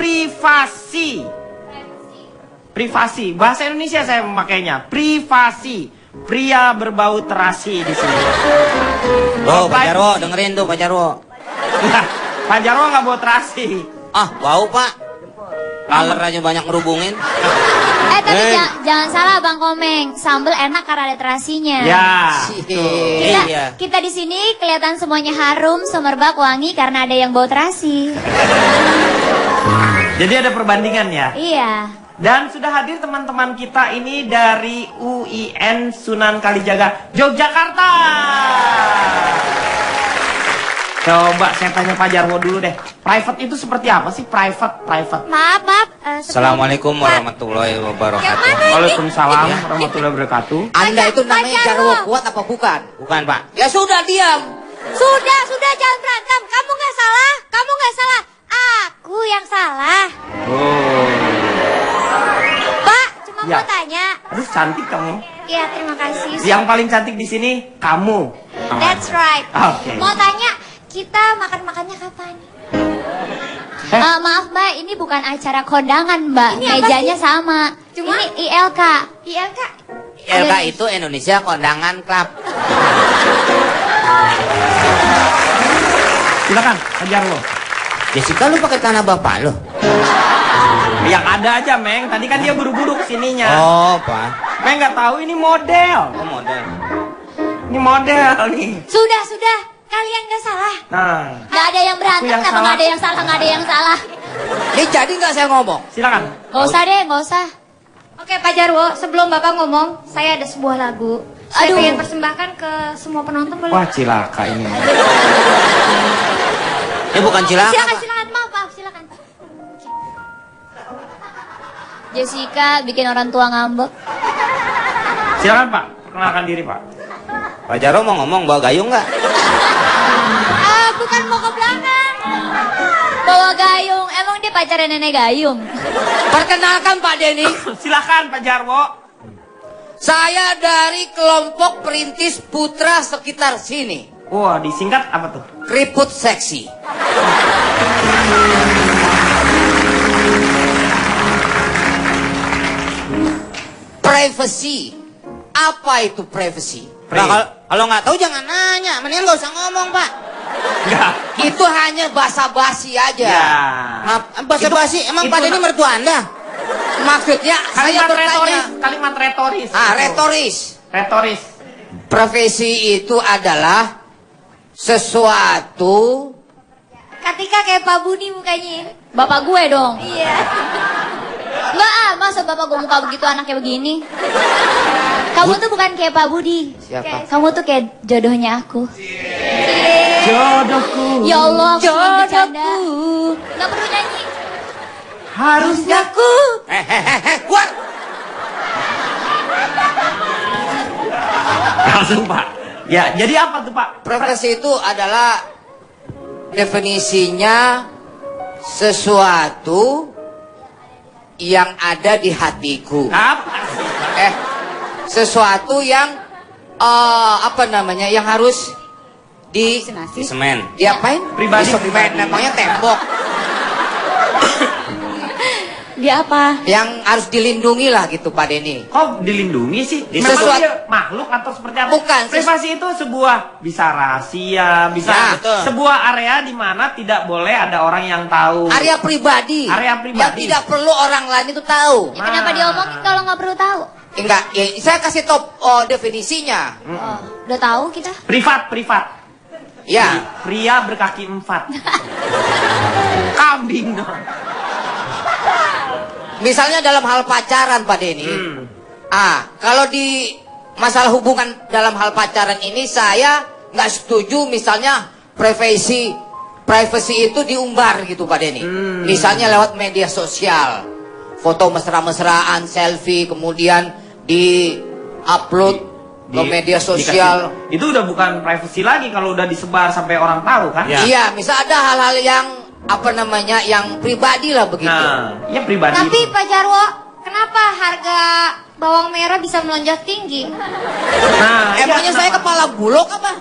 privasi. Privasi. Bahasa Indonesia saya memakainya. Privasi. Pria berbau terasi di sini. Oh, Pak Jarwo, dengerin tuh Pak Jarwo. Nah, Pak Jarwo nggak bau terasi. Ah, bau Pak. Laler aja banyak ngerubungin. Tapi jangan salah Bang Komeng, sambal enak karena ada terasinya. Ya. Kita di sini kelihatan semuanya harum, semerbak, wangi karena ada yang bau terasi. Jadi ada perbandingan ya. Iya. Dan sudah hadir teman-teman kita ini dari UIN Sunan Kalijaga, Yogyakarta. Coba saya tanya Pak Jarwo dulu deh. Private itu seperti apa sih? Private. Maaf. Assalamualaikum warahmatullahi wabarakatuh. Waalaikumsalam warahmatullahi wabarakatuh. Anda itu namanya Jarwo kuat apa bukan? Bukan Pak. Ya sudah diam. Sudah jangan berantem. Kamu nggak salah. Aku yang salah. Oh. Pak, cuma Ya. mau tanya. Aduh cantik kamu. Iya, terima kasih. Yang paling cantik di sini kamu. That's right. Oke. Mau tanya, kita makannya kapan? Maaf Mbak, ini bukan acara kondangan Mbak. Ini apa Mejanya sama. Cuma? Ini ILK. ILK. ILK itu Indonesia Kondangan Club. Silakan Pak Jarwo. Jessica lu pakai tanah bapak lu? Yang ada aja Meng. Tadi kan dia buru-buru kesininya. Oh Pak. Meng nggak tahu ini model. Oh model. Ini model nih. Sudah. Kalian nggak salah. Nah, Nggak ada yang berantem, Aku yang kenapa salah. nggak ada yang salah? Ini jadi nggak saya ngomong? silakan. Nggak usah deh, nggak usah. Oke Pak Jarwo, sebelum Bapak ngomong, saya ada sebuah lagu. Saya Aduh. pengen persembahkan ke semua penonton boleh? Wah cilaka ini. Ini bukan cilaka Pak. Silakan, maaf, silakan. Jessica bikin orang tua ngambek. Silakan Pak, perkenalkan diri Pak. Pak Jarwo mau ngomong bawa gayung nggak? Bukan mau ke belakang. Bawa gayung, emang dia pacarnya nenek gayung. Perkenalkan Pak Denny. Silakan Pak Jarwo. Saya dari kelompok perintis putra sekitar sini. Wah, disingkat apa tuh? Keriput seksi. Privacy. Apa itu privacy? Kalau nggak tahu jangan nanya. Mendingan nggak usah ngomong Pak. Enggak. Itu hanya basa-basi aja. Ya. Basa-basi. Emang itu Pak Denny mertua Anda? Maksudnya saya Kalimat retoris. retoris. Profesi itu adalah sesuatu. Ketika kayak Pak Budi mukanya. Bapak gue dong. Iya. Enggak masa bapak gue muka begitu anaknya begini. Kamu tuh bukan kayak Pak Budi. Siapa? Kamu tuh kayak jodohnya aku. Jodohku. Ya Allah, aku cuma bercanda. Nggak perlu nyanyi. Harusnya Aku. Keluar. langsung Pak. Ya, jadi apa tuh Pak? Profesi itu adalah definisinya sesuatu yang ada di hatiku. Apa? Sesuatu yang apa namanya? Yang harus di semen. Diapain? Pribadi. Di semen, namanya tembok. Dia apa? Yang harus dilindungi lah gitu Pak Denny. Kok dilindungi sih? Di Memang sesuatu- dia makhluk atau seperti apa? Bukan, Privasi itu sebuah bisa rahasia, bisa Ya, betul. sebuah area di mana tidak boleh ada orang yang tahu. Area pribadi. Area pribadi. Yang tidak perlu orang lain itu tahu. Ya, kenapa diomongin kalau nggak perlu tahu? Enggak, ya, saya kasih top definisinya. Oh, udah tahu kita? Privat. Ya, Pria berkaki 4. Kambing dong. misalnya dalam hal pacaran Pak Denny. Kalau di masalah hubungan dalam hal pacaran ini saya nggak setuju misalnya privacy itu diumbar gitu Pak Denny. Misalnya lewat media sosial. Foto mesra-mesraan, selfie, kemudian di-upload ke media sosial. Itu udah bukan privacy lagi kalau udah disebar sampai orang tahu kan? Iya, misal ada hal-hal yang apa namanya yang pribadi lah begitu. Nah, ya pribadi. Tapi itu. Pak Jarwo, kenapa harga bawang merah bisa melonjak tinggi? Nah, Emangnya iya, saya kenapa? kepala bulog apa?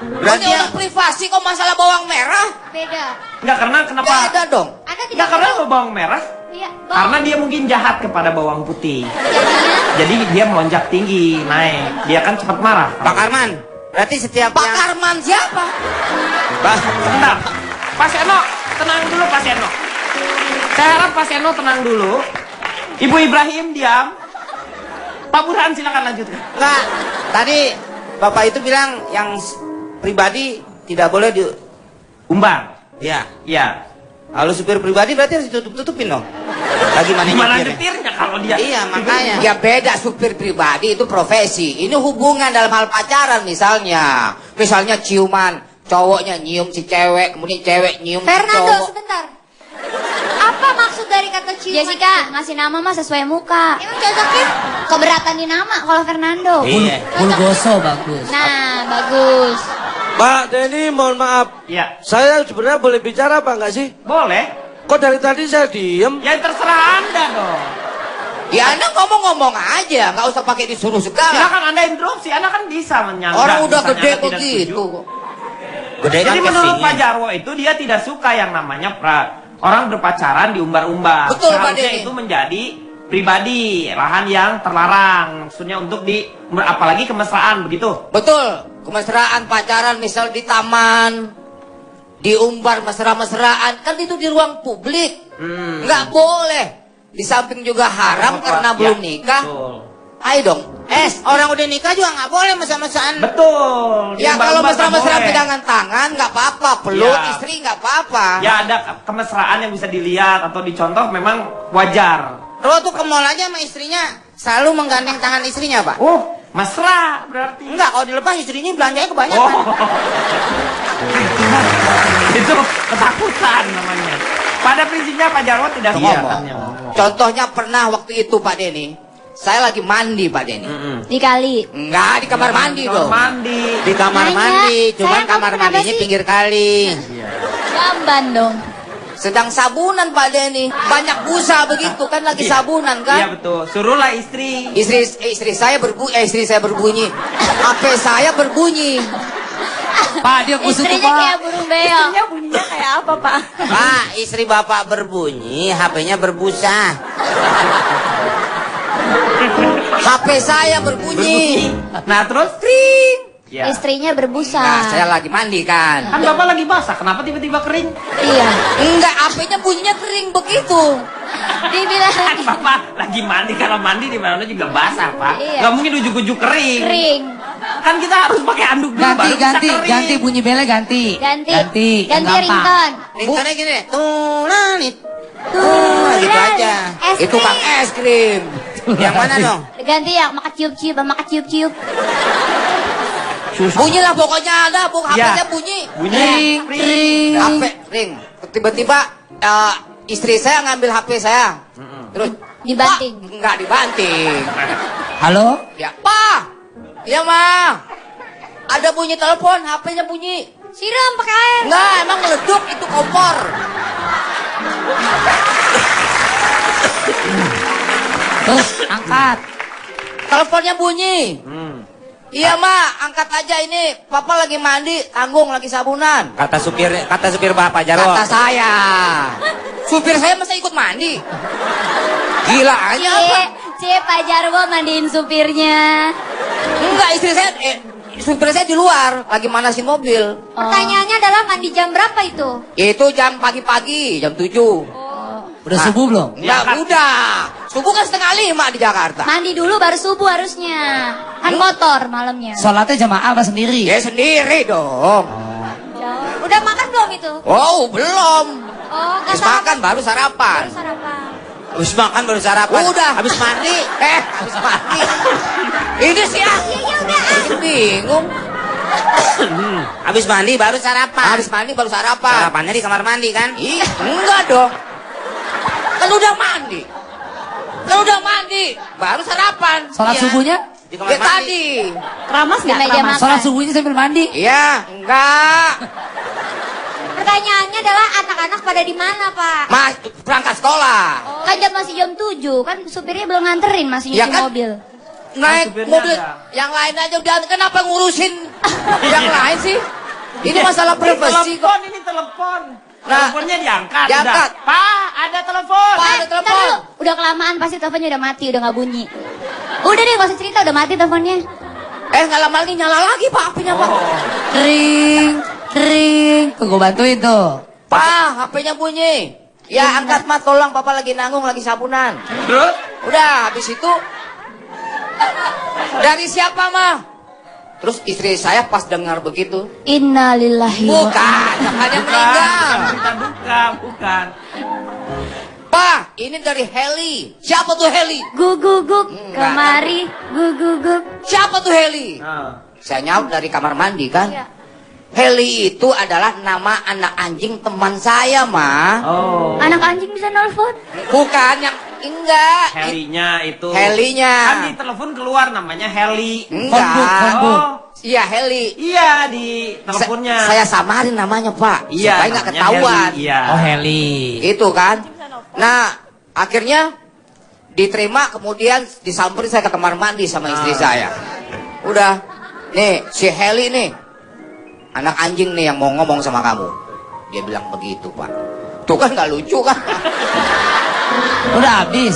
Berarti Berarti orang privasi kok masalah bawang merah? Beda. Enggak, karena kenapa? Beda dong. Anda Enggak, karena apa bawang merah? Iya, Karena dia mungkin jahat kepada bawang putih. jadinya Jadi dia melonjak tinggi, naik. Dia kan cepat marah. Pak Karman, berarti setiap Pak yang... Karman siapa? Sebentar. Pak Seno, tenang dulu Pak Seno. Saya harap Pak Seno tenang dulu. Ibu Ibrahim diam. Pak Burhan silakan lanjutkan. Enggak, tadi Bapak itu bilang yang pribadi tidak boleh di... Umbar. Ya, Iya. kalau supir pribadi berarti harus ditutup-tutupin dong. Lagi mana Gimana nyetirnya? nyetirnya kalau dia? Iya, makanya. Ya beda, supir pribadi itu profesi. Ini hubungan dalam hal pacaran misalnya. Misalnya ciuman, cowoknya nyium si cewek, kemudian cewek nyium si Fernando, cowok. sebentar. Apa maksud dari kata ciuman? Jessica ngasih nama mah sesuai muka. Emang cocoknya? Keberatan di nama kalau Fernando. Iya. Pulgoso bagus. Nah, bagus. Pak Denny, mohon maaf. Iya. Saya sebenarnya boleh bicara apa enggak sih? Boleh. Kok dari tadi saya diem? Ya terserah Anda dong. Ya Anda ngomong-ngomong aja, nggak usah pakai disuruh segala. Silakan Anda interupsi. Anda kan bisa menyanggah. Orang udah misalnya gede Anda tidak begitu. setuju. Gede kan Jadi menurut casingnya. Pak Jarwo itu dia tidak suka yang namanya orang berpacaran diumbar-umbar. Betul, Pak Seharusnya Denny. itu menjadi pribadi, lahan yang terlarang. Maksudnya untuk apalagi kemesraan begitu. Betul, kemesraan pacaran misal di taman, diumbar mesra-mesraan, kan itu di ruang publik. Nggak boleh. Di samping juga haram karena Ya, belum nikah. Betul. Ayo dong. Orang udah nikah juga nggak boleh mesra-mesraan. Betul. Ya kalau Diumbar-umbar mesra-mesraan nggak boleh. pegangan tangan nggak apa-apa, peluk Ya. istri nggak apa-apa. Ya ada kemesraan yang bisa dilihat atau dicontoh memang wajar. Lo tuh ke mall aja sama istrinya selalu menggandeng tangan istrinya, Pak. Oh, mesra berarti. Enggak, kalau dilepas istrinya belanjanya Oh. kebanyakan. Itu ketakutan namanya. Pada prinsipnya Pak Jarwo tidak Ngomong. ngomong. Contohnya pernah waktu itu Pak Denny, saya lagi mandi Pak Denny. Dikali. Enggak, di kamar mandi Kamar dong. mandi. Di kamar Nanya, mandi, cuman sayang, kamar kamu kenapa mandinya sih? pinggir kali. Jamban dong. Sedang sabunan Pak Denny. Banyak busa begitu kan lagi Iya. sabunan Iya kan. betul. Suruhlah istri. Istri saya berbunyi. HP saya berbunyi. Pak, dia kusut tuh, Istrinya kayak Pak. burung beo. bunyinya kayak apa, Pak? Pak, istri Bapak berbunyi, HP-nya berbusa. HP saya berbunyi. Nah terus? Kring. Ya. Istrinya berbusa. Nah, saya lagi mandi kan. Kan bapak lagi basah. Kenapa tiba-tiba kering? Iya. Enggak, HP-nya bunyinya kering begitu. Dibilang Kan bapak lagi mandi. Kalau mandi di mana juga basah pak. Iya. Gak mungkin ujuk-ujuk kering. kering. Kan kita harus pakai anduk dulu Ganti, baru bisa ganti, kering. ganti bunyi belnya ganti. Ganti. Ganti. yang Ganti gampang. ringtone. Ringtone gini deh. Tulanit. Gitu Tulan. aja. Es Itu krim. Kang es krim. Yang mana dong? Ganti yang makan ciup-ciup, makan ciup-ciup. Bunyi lah pokoknya ada, Ya. HP-nya bunyi. Bunyi. Ring, ring. HP ring. Tiba-tiba istri saya ngambil HP saya. Terus Dibanting. "Pak," enggak dibanting. Halo? Ya, "Pak." Iya, Ma. Ada bunyi telepon, HP-nya bunyi. Siram pakai air. Enggak, emang meleduk itu kompor. Terus, angkat. Teleponnya bunyi. Iya, Ma, angkat aja ini. Papa lagi mandi, tanggung lagi sabunan. Kata supir Bapak Jarwo. Kata saya. Supir saya masa ikut mandi? Gila aja apa? Cie Pak Jarwo mandiin supirnya. Enggak, istri saya, supir saya di luar, lagi manasin mobil. Pertanyaannya adalah mandi jam berapa itu? Itu jam pagi-pagi, jam 7. Udah subuh belum? Enggak, udah. Subuh kan 4:30 di Jakarta. Mandi dulu baru subuh harusnya. Kan kotor malamnya. Sholatnya jamaah apa sendiri? Ya sendiri dong. Udah makan belum itu? Oh, belum. Oh, nggak Habis makan baru sarapan. Baru sarapan. Habis makan baru sarapan. Udah. Habis mandi. Habis mandi. Ini sih ah. Iya, udah. Bikin bingung. Habis mandi baru sarapan. Habis mandi baru sarapan. Sarapannya di kamar mandi kan? Ih, enggak dong. Kan udah mandi. Baru sarapan. Sholat Iya. subuhnya? Di kamar Ya mandi. tadi. Keramas nggak? Meja makan. Sholat subuhnya sambil mandi? Iya, enggak. Pertanyaannya adalah anak-anak pada di mana, Pak? Mas, berangkat sekolah. Kan masih jam 7. Kan supirnya belum nganterin, masih Ya nyuci kan? mobil. Naik supirnya mobil ada. yang lain aja udah, kenapa ngurusin yang lain sih? Ini masalah privasi kok. Ini telepon. Nah, Teleponnya diangkat. diangkat. Udah. Pak, ada telepon. Pak, ada Ntar telepon. dulu, udah kelamaan pasti teleponnya udah mati, udah nggak bunyi. Udah deh, gak usah cerita, udah mati teleponnya. Nggak lama lagi nyala lagi Pak HP-nya Pak. Ring, ring. Tuh gue bantuin tuh. Pak, HP-nya bunyi. Ya angkat mah, tolong Papa lagi nanggung, lagi sabunan. Terus? Udah, habis itu dari siapa mah? Terus istri saya pas dengar begitu, Innalillahi wa bukan, yang meninggal. Bukan, bukan. Pak, ini dari Heli. Siapa tuh Heli? Guguguk, Enggak. kemari, guguguk. Siapa tuh Heli? Nah. Saya nyaut dari kamar mandi kan. Iya. Heli itu adalah nama anak anjing teman saya, mah. Oh. Anak anjing bisa nelfon? Bukan yang enggak. Helinya itu. Helinya. Kan di telepon keluar namanya Heli. Enggak. Oh. Iya, Heli. Iya di teleponnya. Saya samarin namanya, Pak. Iya. Supaya nggak namanya ketahuan. Heli, Iya. Oh Heli. Itu kan. Nah, akhirnya diterima, kemudian disamperin saya ke kamar mandi sama istri saya. Udah, nih si Heli nih, anak anjing nih yang mau ngomong sama kamu. Dia bilang begitu, Pak. Tuh kan nggak lucu kan? Udah habis.